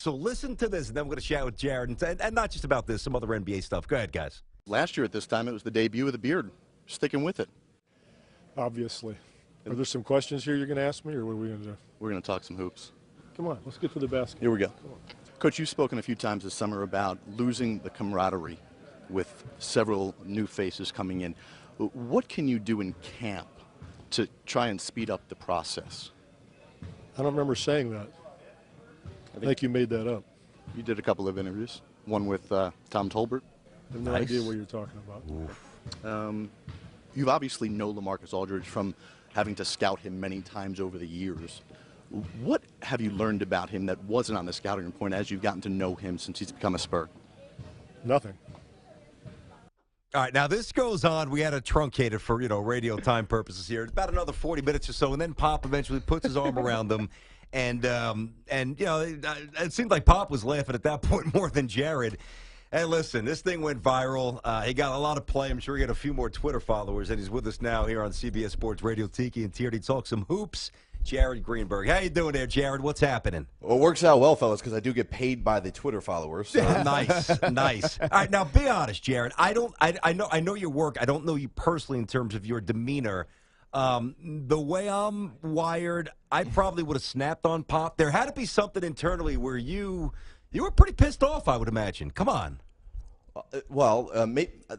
So listen to this, and then we're going to chat with Jared, and not just about this, some other NBA stuff. Go ahead, guys. Last year at this time, it was the debut of the beard. Sticking with it. Obviously. Are there some questions here you're going to ask me, or what are we going to do? We're going to talk some hoops. Come on, let's get to the basket. Here we go. Coach, you've spoken a few times this summer about losing the camaraderie with several new faces coming in. What can you do in camp to try and speed up the process? I don't remember saying that. I think you made that up. You did a couple of interviews, one with Tom Tolbert. I have no idea what you're talking about. You obviously know LaMarcus Aldridge from having to scout him many times over the years. What have you learned about him that wasn't on the scouting report as you've gotten to know him since he's become a Spur? Nothing. All right, now this goes on. We had to truncate it for, radio time purposes here. It's about another 40 minutes or so, and then Pop eventually puts his arm around them. And it seemed like Pop was laughing at that point more than Jared. Hey, listen, this thing went viral. He got a lot of play. I'm sure he got a few more Twitter followers, and he's with us now here on CBS Sports Radio. Tiki and Tierney talk some hoops. Jared Greenberg. How you doing there, Jared? What's happening? Well, it works out well, fellas, because I do get paid by the Twitter followers. So. Nice. All right, now be honest, Jared. I know your work. I don't know you personally in terms of your demeanor. The way I'm wired, I probably would have snapped on Pop. There had to be something internally where you were pretty pissed off, I would imagine. Come on.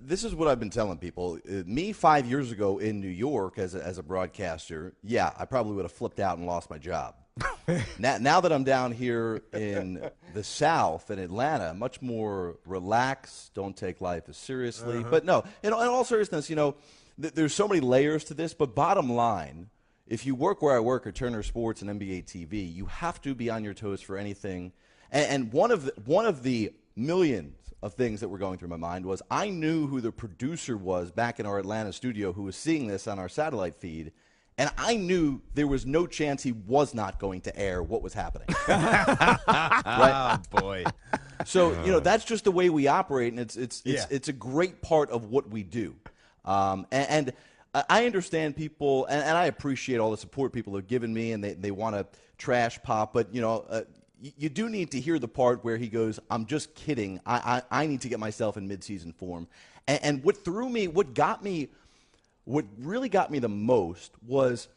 This is what I've been telling people. Me 5 years ago in New York as a broadcaster, yeah, I probably would have flipped out and lost my job. now that I'm down here in the South, in Atlanta, much more relaxed, don't take life as seriously. But no, in all seriousness, there's so many layers to this. But bottom line, if you work where I work at Turner Sports and NBA TV, you have to be on your toes for anything. And one of the millions of things that were going through my mind was I knew who the producer was back in our Atlanta studio who was seeing this on our satellite feed, and I knew there was no chance he was not going to air what was happening. Right? Oh, boy. So, that's just the way we operate, and it's a great part of what we do. And I understand people, and I appreciate all the support people have given me, and they want to trash Pop, but, you do need to hear the part where he goes, I'm just kidding. I need to get myself in midseason form. And what really got me the most was,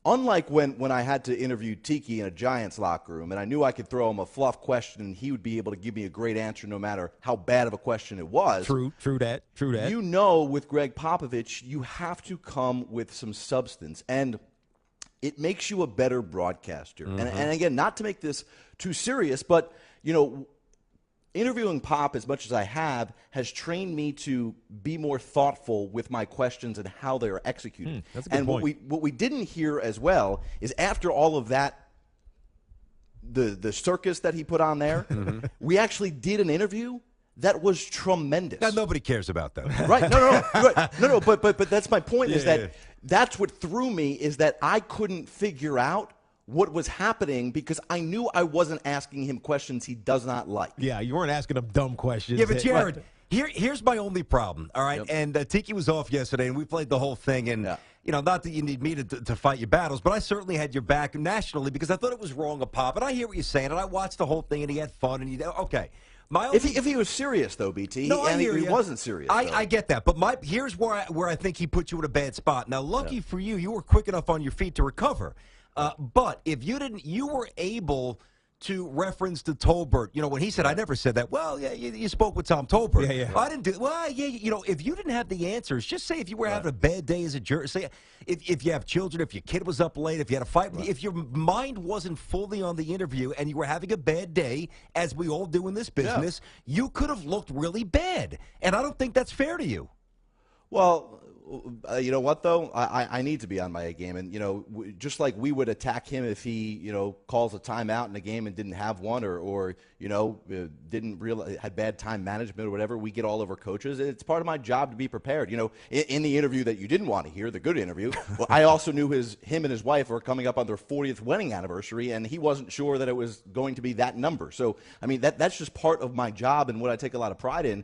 unlike when I had to interview Tiki in a Giants locker room, and I knew I could throw him a fluff question and he would be able to give me a great answer no matter how bad of a question it was. True that. With Greg Popovich, you have to come with some substance. And it makes you a better broadcaster. And again, not to make this too serious, but, interviewing Pop as much as I have has trained me to be more thoughtful with my questions and how they are executed. That's a good point. What we didn't hear as well is after all of that, the circus that he put on there, we actually did an interview that was tremendous. Now, nobody cares about that. Right. No. But that's my point is that that's what threw me is that I couldn't figure out what was happening because I knew I wasn't asking him questions he does not like. Yeah, you weren't asking him dumb questions. Yeah, but Jared, here's my only problem, all right? Yep. And Tiki was off yesterday, and we played the whole thing. And, not that you need me to fight your battles, but I certainly had your back nationally because I thought it was wrong of Pop. And I hear what you're saying, and I watched the whole thing, and he had fun. And okay. If he was serious, though, BT, he wasn't serious. I get that. But here's where I think he put you in a bad spot. Now, lucky for you, you were quick enough on your feet to recover. But if you were able to reference to Tolbert, when he said, I never said that. Well, yeah, you spoke with Tom Tolbert. Yeah. I didn't do. Well, yeah, if you didn't have the answers, just say if you were having a bad day as a juror, say if you have children, if your kid was up late, if you had a fight, if your mind wasn't fully on the interview and you were having a bad day, as we all do in this business, you could have looked really bad. And I don't think that's fair to you. Well, you know what, though? I need to be on my A game. And, just like we would attack him if he, calls a timeout in a game and didn't have one or didn't realize, had bad time management or whatever, we get all over coaches. It's part of my job to be prepared. In the interview that you didn't want to hear, the good interview, well, I also knew him and his wife were coming up on their 40th wedding anniversary, and he wasn't sure that it was going to be that number. So, I mean, that's just part of my job and what I take a lot of pride in.